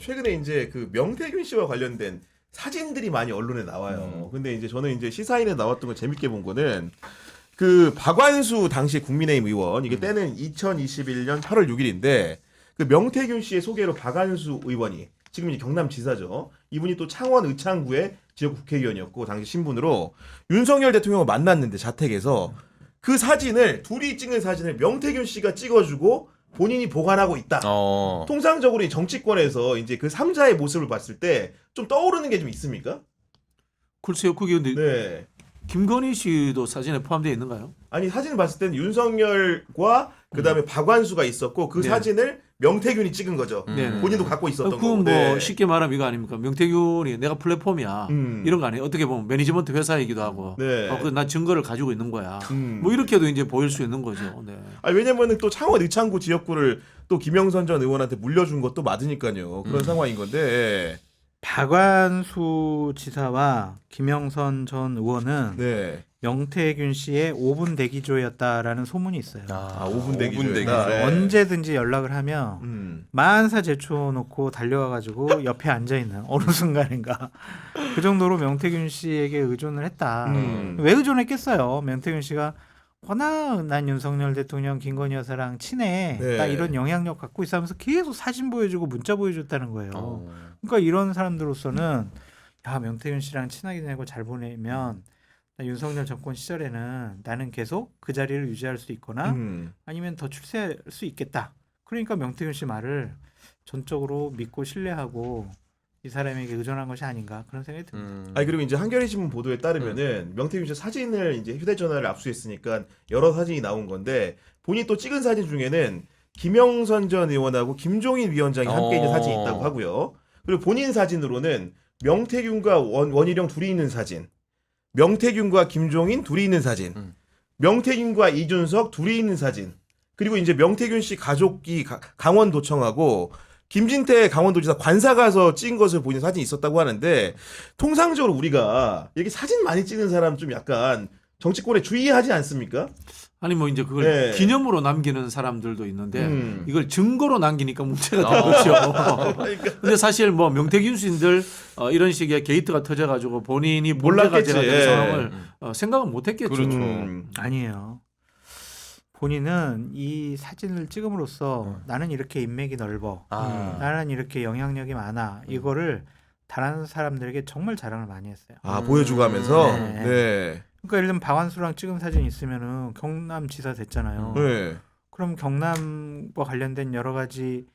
최근에 이제 그 명태균 씨와 관련된 사진들이 많이 언론에 나와요. 근데 이제 저는 이제 시사인에 나왔던 거 재밌게 본 거는 그 박완수 당시 국민의힘 의원 이게 때는 2021년 8월 6일인데 그 명태균 씨의 소개로 박완수 의원이 지금 이제 경남지사죠. 이분이 또 창원 의창구의 지역 국회의원이었고 당시 신분으로 윤석열 대통령을 만났는데 자택에서 그 사진을 둘이 찍는 사진을 명태균 씨가 찍어주고 본인이 보관하고 있다. 통상적으로 이 정치권에서 이제 그 3자의 모습을 봤을 때 좀 떠오르는 게 좀 있습니까? 글쎄요, 그게 근데 네. 김건희 씨도 사진에 포함되어 있는가요? 아니 사진을 봤을 때는 윤석열과 그다음에 박완수가 있었고 그 네. 사진을 명태균이 찍은 거죠. 네. 본인도 갖고 있었던 그건 거고. 뭐 네. 쉽게 말하면 이거 아닙니까? 명태균이 내가 플랫폼이야. 이런 거 아니에요? 어떻게 보면 매니지먼트 회사이기도 하고. 네. 나 증거를 가지고 있는 거야. 뭐 이렇게도 이제 보일 수 있는 거죠. 네. 아니, 왜냐면은 또 창원 의창구 지역구를 또 김영선 전 의원한테 물려준 것도 맞으니까요. 그런 상황인 건데. 박완수 지사와 김영선 전 의원은 네. 명태균 씨의 5분 대기조였다라는 소문이 있어요. 5분 대기. 언제든지 연락을 하면 만사 제쳐놓고 달려와가지고 옆에 앉아 있는 어느 순간인가 그 정도로 명태균 씨에게 의존을 했다. 왜 의존했겠어요? 명태균 씨가 워낙 난 윤석열 대통령 김건희 여사랑 친해, 네. 나 이런 영향력 갖고 있어 하면서 계속 사진 보여주고 문자 보여줬다는 거예요. 그러니까 이런 사람들로서는 야 명태균 씨랑 친하게 지내고 잘 보내면 나 윤석열 정권 시절에는 나는 계속 그 자리를 유지할 수 있거나 아니면 더 출세할 수 있겠다. 그러니까 명태균 씨 말을 전적으로 믿고 신뢰하고 이 사람에게 의존한 것이 아닌가 그런 생각이 듭니다. 아니 그리고 이제 한겨레신문 보도에 따르면은 명태균 씨 사진을 이제 휴대전화를 압수했으니까 여러 사진이 나온 건데 본인이 또 찍은 사진 중에는 김영선 전 의원하고 김종인 위원장이 함께 있는 사진이 있다고 하고요. 그리고 본인 사진으로는 명태균과 원희룡 둘이 있는 사진, 명태균과 김종인 둘이 있는 사진, 명태균과 이준석 둘이 있는 사진, 그리고 이제 명태균 씨 가족이 강원도청하고 김진태 강원도지사 관사 가서 찍은 것을 보이는 사진이 있었다고 하는데 통상적으로 우리가 이렇게 사진 많이 찍는 사람 좀 약간 정치권에 주의하지 않습니까? 아니 뭐 이제 그걸 네. 기념으로 남기는 사람들도 있는데 이걸 증거로 남기니까 문제가 그러니까. 되겠죠. 근데 사실 뭐 명태균 씨들 이런 식의 게이트가 터져가지고 본인이 문제가 몰랐겠지. 되는 예. 상황을 생각은 못했겠죠. 그렇죠. 아니에요. 본인은 이 사진을 찍음으로써 나는 이렇게 인맥이 넓어, 나는 이렇게 영향력이 많아, 이거를 다른 사람들에게 정말 자랑을 많이 했어요. 보여주고 하면서 네. 네. 그러니까 예를 들면 박완수랑 찍은 사진 있으면은 경남지사 됐잖아요. 네. 그럼 경남과 관련된 여러 가지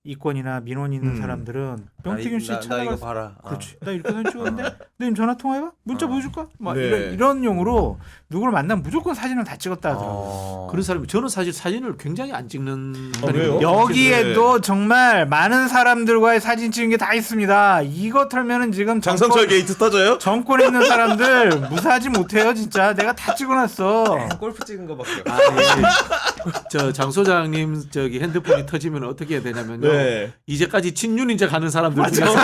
이권이나 민원이 있는 사람들은 명태균 씨 나 찾아가서 이거 봐라. 그렇지. 나 이렇게 사진 찍었는데 너 전화 통화해봐? 문자 보여줄까? 막 네. 이런 용으로 누구를 만나면 무조건 사진을 다 찍었다 하더라고요. 그런 사람이 저는 사실 사진을 굉장히 안 찍는 왜요? 여기에도 정말 많은 사람들과의 사진 찍은 게 다 있습니다. 이거 털면은 지금 장성철 게이트 터져요? 정권에 있는 사람들 무사하지 못해요. 진짜 내가 다 찍어놨어. 골프 찍은 거밖에 없어. 장 소장님 저기 핸드폰이 터지면 어떻게 해야 되냐면요. 네. 이제까지 친윤인자 가는 사람들 중에서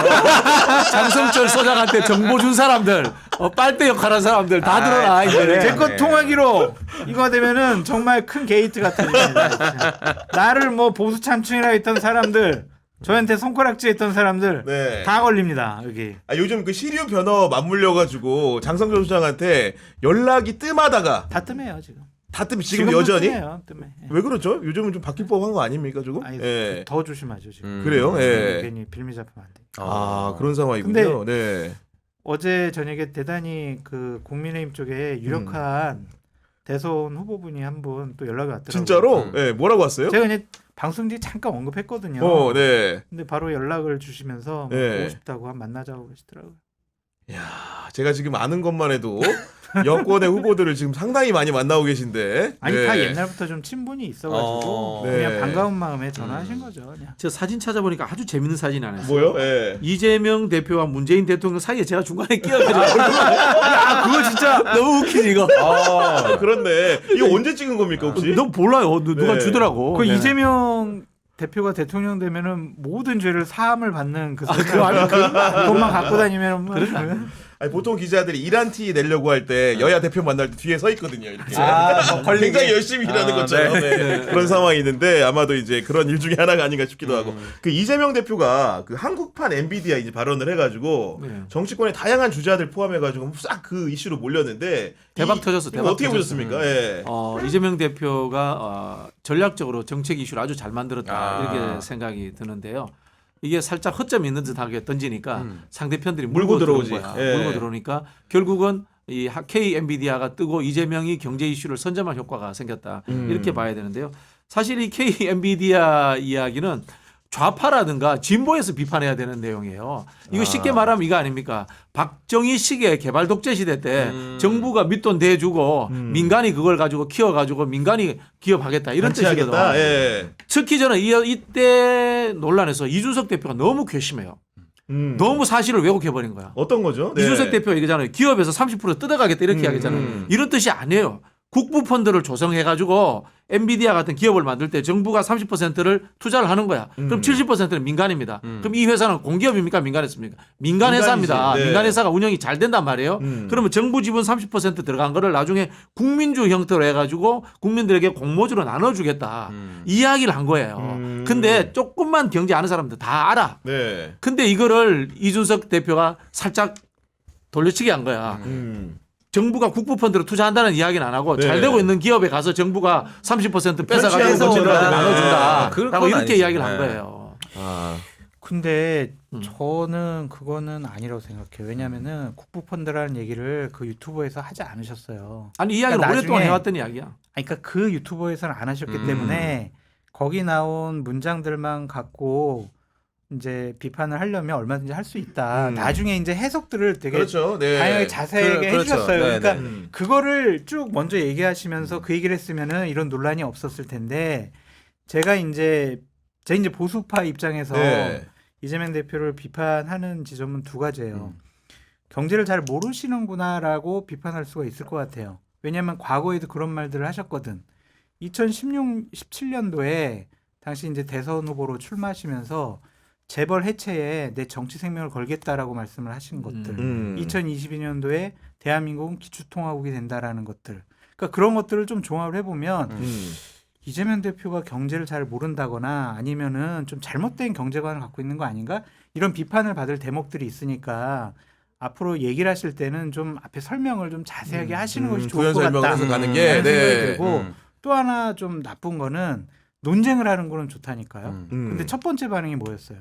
장성철 소장한테 정보 준 사람들, 빨대 역할한 사람들 다 들어라. 이제. 제 것 통화 기록 이거 되면은 정말 큰 게이트 같습니다. 나를 뭐 보수 참칭이라 했던 사람들, 저한테 손가락질했던 사람들 네. 다 걸립니다. 여기. 요즘 그 시류 변호 맞물려가지고 장성철 소장한테 연락이 뜸하다가 다 뜸해요 지금. 다 뜸 지금 지금도 여전히 뜸해요, 뜸해. 왜 그렇죠? 요즘은 좀 바뀔 법한 거 아닙니까 조금? 아니, 예. 더 조심하죠 지금. 그래요? 예. 괜히 빌미 잡히면 안 돼. 그런 상황이군요. 네. 어제 저녁에 대단히 그 국민의힘 쪽에 유력한 대선 후보분이 한 분 또 연락이 왔더라고요. 진짜로? 예. 뭐라고 왔어요? 제가 그냥 방송 뒤에 잠깐 언급했거든요. 네. 근데 바로 연락을 주시면서 뭐 네. 보고 싶다고 한 만나자고 그러시더라고요. 제가 지금 아는 것만 해도 여권의 후보들을 지금 상당히 많이 만나고 계신데. 아니 네. 다 옛날부터 좀 친분이 있어가지고 그냥 네. 반가운 마음에 전화하신 거죠. 그냥. 저 사진 찾아보니까 아주 재밌는 사진 하나 있어요. 뭐요? 예. 이재명 대표와 문재인 대통령 사이에 제가 중간에 끼어들어요. 그거 진짜 너무 웃기지 이거. 그렇네. 이거 언제 찍은 겁니까 혹시? 너 몰라요. 누가 네. 주더라고. 그 네. 이재명 대표가 대통령 되면은 모든 죄를 사함을 받는 그 그거 아니 돈만 갖고 다니면 뭐 아니, 보통 기자들이 일한 티 내려고 할 때 여야 대표 만날 때 뒤에 서 있거든요. 이렇게 뭐 걸리게. 굉장히 열심히 일하는 것처럼 네. 그런 상황이 있는데 아마도 이제 그런 일 중에 하나가 아닌가 싶기도 하고 그 이재명 대표가 그 한국판 엔비디아 이제 발언을 해가지고 네. 정치권의 다양한 주자들 포함해가지고 싹 그 이슈로 몰렸는데 대박 터졌어. 이거 대박 어떻게 터졌어. 보셨습니까? 예. 이재명 대표가 전략적으로 정책 이슈를 아주 잘 만들었다 이렇게 생각이 드는데요. 이게 살짝 허점이 있는 듯하게 던지니까 상대편들이 물고 들어오지. 들어오는 거야. 예. 물고 들어오니까 결국은 이 K 엔비디아가 뜨고 이재명이 경제 이슈를 선점할 효과가 생겼다 이렇게 봐야 되는데요. 사실 이 K 엔비디아 이야기는 좌파라든가 진보에서 비판해야 되는 내용이에요. 이거 쉽게 말하면 이거 아닙니까? 박정희 시기의 개발 독재 시대 때 정부가 밑돈 대주고 민간이 그걸 가지고 키워가지고 민간이 기업하겠다 이런 뜻이거든. 하겠다. 예. 특히 저는 이때 논란에서 이준석 대표가 너무 괘씸해요. 너무 사실을 왜곡해버린 거야. 어떤 거죠? 네. 이준석 대표가 얘기잖아요. 기업에서 30% 뜯어가겠다 이렇게 이야기했잖아요. 이런 뜻이 아니에요. 국부 펀드를 조성해가지고 엔비디아 같은 기업을 만들 때 정부가 30%를 투자를 하는 거야. 그럼 70%는 민간입니다. 그럼 이 회사는 공기업입니까? 민간회사입니까? 민간회사입니다. 민간이지. 네. 민간회사가 운영이 잘 된단 말이에요. 그러면 정부 지분 30% 들어간 거를 나중에 국민주 형태로 해가지고 국민들에게 공모주로 나눠주겠다. 이야기를 한 거예요. 근데 조금만 경제 아는 사람들 다 알아. 네. 근데 이거를 이준석 대표가 살짝 돌려치기 한 거야. 정부가 국부펀드로 투자한다는 이야기는 안 하고 네. 잘 되고 있는 기업에 가서 정부가 30% 뺏어가지고 편취하는 국민들한테 거죠. 나눠준다. 그건 라고 이렇게 아니지. 이야기를 한 네. 거예요. 근데 저는 그거는 아니라고 생각해요. 왜냐면은 국부펀드라는 얘기를 그 유튜버에서 하지 않으셨어요. 아니 이 이야기는 그러니까 오랫동안 나중에- 해왔던 이야기야. 아니, 그러니까 그 유튜버에서는 안 하셨기 때문에 거기 나온 문장들만 갖고 이제 비판을 하려면 얼마든지 할 수 있다. 나중에 이제 해석들을 되게 그렇죠. 네. 다양하게 자세하게 그렇죠. 해주셨어요. 네, 그러니까 네. 그거를 쭉 먼저 얘기하시면서 그 얘기를 했으면은 이런 논란이 없었을 텐데 제가 이제 보수파 입장에서 네. 이재명 대표를 비판하는 지점은 두 가지예요. 경제를 잘 모르시는구나라고 비판할 수가 있을 것 같아요. 왜냐하면 과거에도 그런 말들을 하셨거든. 2016, 17년도에 당시 이제 대선 후보로 출마하시면서 재벌 해체에 내 정치 생명을 걸겠다라고 말씀을 하신 것들. 2022년도에 대한민국은 기초통화국이 된다라는 것들. 그러니까 그런 것들을 좀 종합을 해보면 이재명 대표가 경제를 잘 모른다거나 아니면은 좀 잘못된 경제관을 갖고 있는 거 아닌가? 이런 비판을 받을 대목들이 있으니까 앞으로 얘기를 하실 때는 좀 앞에 설명을 좀 자세하게 하시는 것이 좋을 부연 것 설명을 같다. 해서 가는 라는 게 생각이 네. 들고 또 하나 좀 나쁜 거는 논쟁을 하는 거는 좋다니까요. 근데 첫 번째 반응이 뭐였어요?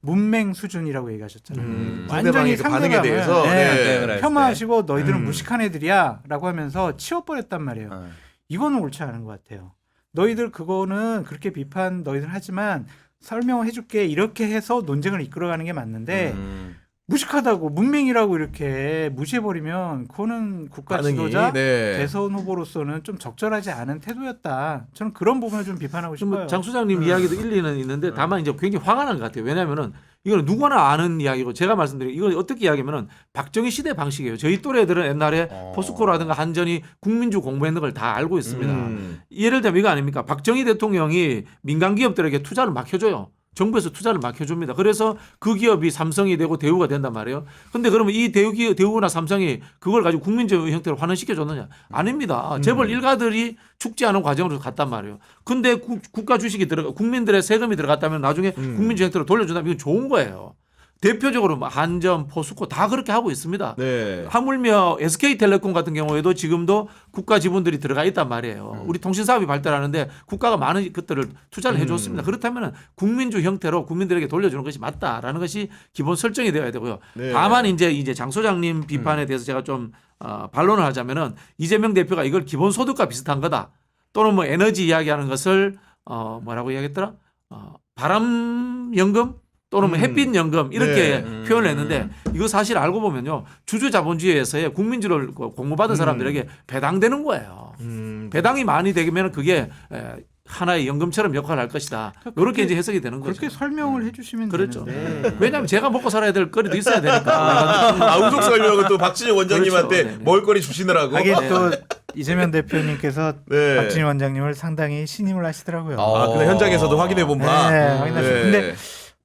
문맹 수준이라고 얘기하셨잖아요. 상대방의 그 반응에 대해서 네. 폄하하시고 너희들은 무식한 애들이야라고 하면서 치워버렸단 말이에요. 이거는 옳지 않은 것 같아요. 너희들 그거는 그렇게 비판 너희들 하지만 설명을 해줄게 이렇게 해서 논쟁을 이끌어가는 게 맞는데 무식하다고 문맹이라고 이렇게 무시해버리면 그거는 국가 반응이, 지도자 네. 대선 후보로서는 좀 적절하지 않은 태도였다. 저는 그런 부분을 좀 비판하고 싶어요. 장 소장님 이야기도 일리는 있는데 다만 이제 굉장히 화가 난 것 같아요. 왜냐하면은 이거는 누구나 아는 이야기고 제가 말씀드린 이거 어떻게 이야기하면은 박정희 시대 방식이에요. 저희 또래들은 옛날에 포스코라든가 한전이 국민주 공부했는 걸 다 알고 있습니다. 예를 들면 이거 아닙니까? 박정희 대통령이 민간 기업들에게 투자를 맡겨줘요. 정부에서 투자를 맡겨줍니다. 그래서 그 기업이 삼성이 되고 대우가 된단 말이에요. 근데 그러면 이 대우나 삼성이 그걸 가지고 국민적 형태로 환원시켜줬느냐? 아닙니다. 재벌 일가들이 축제하는 과정으로 갔단 말이에요. 근데 국가 주식이 국민들의 세금이 들어갔다면 나중에 국민적 형태로 돌려준다면 이건 좋은 거예요. 대표적으로 한전, 포스코 다 그렇게 하고 있습니다. 네. 하물며 SK텔레콤 같은 경우에도 지금도 국가 지분들이 들어가 있단 말이에요. 우리 통신사업이 발달하는데 국가가 많은 것들을 투자를 해줬습니다. 그렇다면 국민주 형태로 국민들에게 돌려주는 것이 맞다라는 것이 기본 설정이 되어야 되고요. 네. 다만 이제 장 소장님 비판에 대해서 제가 좀 반론을 하자면은 이재명 대표가 이걸 기본소득과 비슷한 거다. 또는 뭐 에너지 이야기하는 것을 뭐라고 이야기했더라? 바람연금? 또는 뭐 햇빛연금 이렇게 표현을 했는데 이거 사실 알고 보면요. 주주자본주의에서의 국민주를 공모받은 사람들에게 배당되는 거예요. 배당이 많이 되면 그게 하나의 연금처럼 역할을 할 것이다. 이렇게 이제 해석이 되는 거죠. 그렇게 설명을 해주시면 그렇죠. 되는데 왜냐하면 제가 먹고 살아야 될 거리도 있어야 되니까. 우속 설명은 또 박진영 원장님한테 그렇죠. 네네. 먹을거리 주시느라고. 하긴 또 이재명 대표님께서 네. 박진희 원장님을 상당히 신임을 하시더라고요. 근데 현장에서도 확인해 본 바. 네, 확인하셨어요. 네. 근데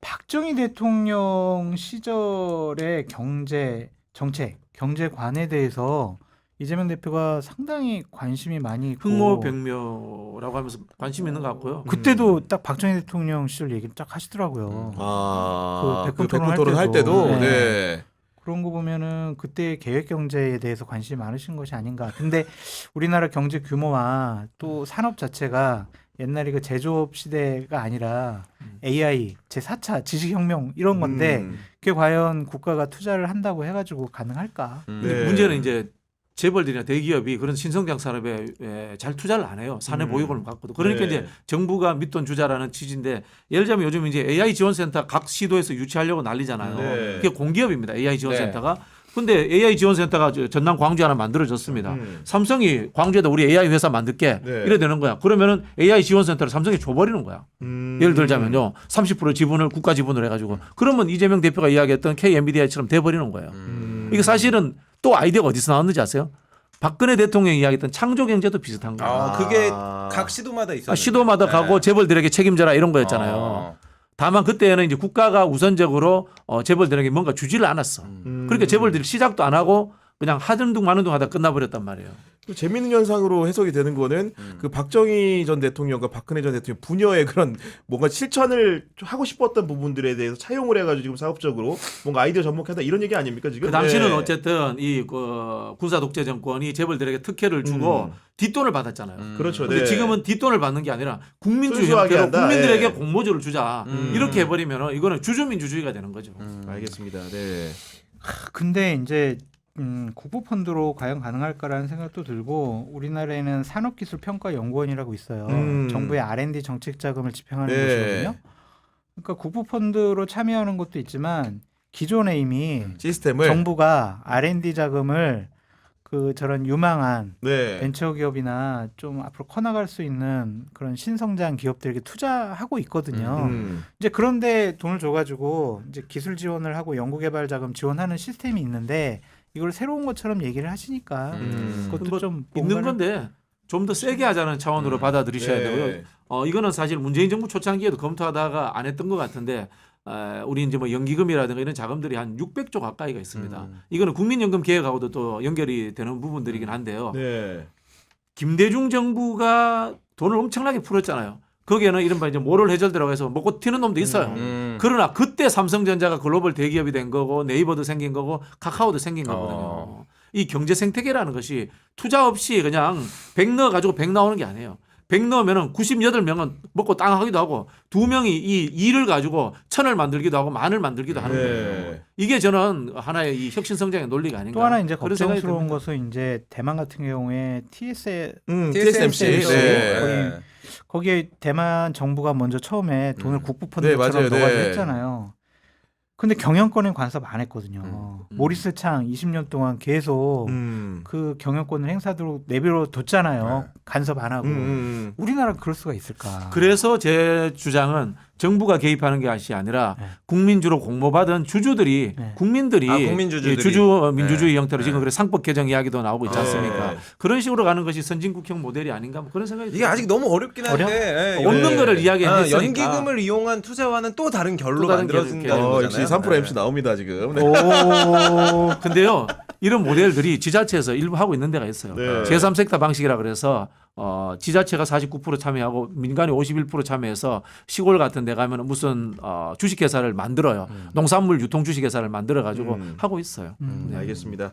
박정희 대통령 시절의 경제 정책, 경제관에 대해서 이재명 대표가 상당히 관심이 많이 있고 흑모백묘라고 하면서 관심 있는 것 같고요. 그때도 딱 박정희 대통령 시절 얘기를 딱 하시더라고요. 아, 그 백분 토론 할 때도 네. 네. 그런 거 보면은 그때 계획 경제에 대해서 관심이 많으신 것이 아닌가. 근데 우리나라 경제 규모와 또 산업 자체가 옛날에 그 제조업 시대가 아니라 AI 제4차 지식혁명 이런 건데 그게 과연 국가가 투자를 한다고 해가지고 가능할까? 근데 네. 문제는 이제 재벌들이나 대기업이 그런 신성장 산업에 잘 투자를 안 해요. 사내 보유고를 갖고도. 그러니까 네. 이제 정부가 밑돈 주자라는 취지인데 예를 들자면 요즘 이제 AI 지원센터 각 시도에서 유치하려고 난리잖아요. 네. 그게 공기업입니다. AI 지원센터가. 근데 AI 지원센터가 전남 광주 하나 만들어졌습니다. 삼성이 광주에다 우리 AI 회사 만들게 네. 이래 되는 거야. 그러면은 AI 지원센터를 삼성이 줘버리는 거야. 예를 들자면요. 30% 지분을 국가 지분으로 해가지고 그러면 이재명 대표가 이야기했던 KMBDI처럼 돼버리는 거예요. 이게 사실은 또 아이디어가 어디서 나왔는지 아세요? 박근혜 대통령이 이야기했던 창조 경제도 비슷한 거예요. 아, 그게 각 시도마다 있었는데. 시도마다 가고 재벌들에게 책임져라 이런 거였잖아요. 다만 그때는 이제 국가가 우선적으로 재벌들에게 뭔가 주지를 않았어. 그러니까 재벌들이 시작도 안 하고 그냥 하던 둥 마는 둥 하다 끝나버렸단 말이에요. 또 재밌는 현상으로 해석이 되는 거는 그 박정희 전 대통령과 박근혜 전 대통령 부녀의 그런 뭔가 실천을 하고 싶었던 부분들에 대해서 차용을 해가지고 지금 사업적으로 뭔가 아이디어 접목한다 이런 얘기 아닙니까 지금? 그 당시는 네. 어쨌든 이 군사 독재 정권이 재벌들에게 특혜를 주고 뒷돈을 받았잖아요. 그렇죠. 근데 네. 지금은 뒷돈을 받는 게 아니라 국민주의 순수하게 형태로 한다. 국민들에게 예. 공모주를 주자 이렇게 해버리면 이거는 주주민주주의가 되는 거죠. 알겠습니다. 네. 근데 이제 국부 펀드로 과연 가능할까라는 생각도 들고 우리나라에는 산업기술평가연구원이라고 있어요. 정부의 R&D 정책 자금을 집행하는 네. 곳이거든요. 그러니까 국부 펀드로 참여하는 것도 있지만 기존에 이미 시스템을 정부가 R&D 자금을 그 저런 유망한 네. 벤처기업이나 좀 앞으로 커나갈 수 있는 그런 신성장 기업들에게 투자하고 있거든요. 이제 그런데 돈을 줘가지고 이제 기술 지원을 하고 연구개발 자금 지원하는 시스템이 있는데 이걸 새로운 것처럼 얘기를 하시니까 그것도 뭐 좀 있는 뭔가를- 건데 좀 더 세게 하자는 차원으로 받아들이셔야 네. 되고요. 이거는 사실 문재인 정부 초창기에도 검토하다가 안 했던 것 같은데 우리 이제 뭐 연기금이라든가 이런 자금들이 한 600조 가까이가 있습니다. 이거는 국민연금 계획하고도 또 연결이 되는 부분들이긴 한데요. 네. 김대중 정부가 돈을 엄청나게 풀었잖아요. 거기에는 이른바 이제 모럴 해저드라고 해서 먹고 튀는 놈도 있어요. 그러나 그때 삼성전자가 글로벌 대기업이 된 거고 네이버도 생긴 거고 카카오도 생긴 거거든요. 이 경제 생태계라는 것이 투자 없이 그냥 100 넣어가지고 100 나오는 게 아니에요. 100 넣으면은 98명은 먹고 땅 하기도 하고 2명이 이 2를 가지고 1000을 만들기도 하고 10,000을 만들기도 하는 거예요. 이게 저는 하나의 이 혁신 성장의 논리가 아닌가. 또 하나 이제 그런 생각이 걱정스러운 듭니다. 것은 이제 대만 같은 경우에 TSMC. 네. 거기에 대만 정부가 먼저 처음에 돈을 국부 네, 펀드처럼 맞아요. 넣어가지고 네. 했잖아요. 근데 경영권은 간섭 안 했거든요. 모리스 창 20년 동안 계속 그 경영권을 행사대로 내버려 뒀잖아요. 간섭 안 하고. 우리나라 그럴 수가 있을까? 그래서 제 주장은 정부가 개입하는 게 아니라 네. 국민주로 공모받은 주주들이 네. 국민들이 국민주주들이. 예, 주주 민주주의 네. 형태로 지금 그래 상법 개정 이야기도 나오고 있지 않습니까? 네. 그런 식으로 가는 것이 선진국형 모델이 아닌가 뭐 그런 생각이 이게 듭니다. 아직 너무 어렵긴 한데 예, 없는 네. 거를 이야기했으니까 연기금을 이용한 투자와는 또 다른 결로 또 다른 만들어진다는 결로. 역시 거잖아요. 3프로 MC 나옵니다 지금. 네. 오. 근데요 이런 모델들이 지자체에서 일부 하고 있는 데가 있어요. 네. 제3섹터 방식이라 그래서 지자체가 49% 참여하고 민간이 51% 참여해서 시골 같은 데 가면 무슨 주식회사를 만들어요. 농산물 유통 주식회사를 만들어 가지고 하고 있어요. 알겠습니다.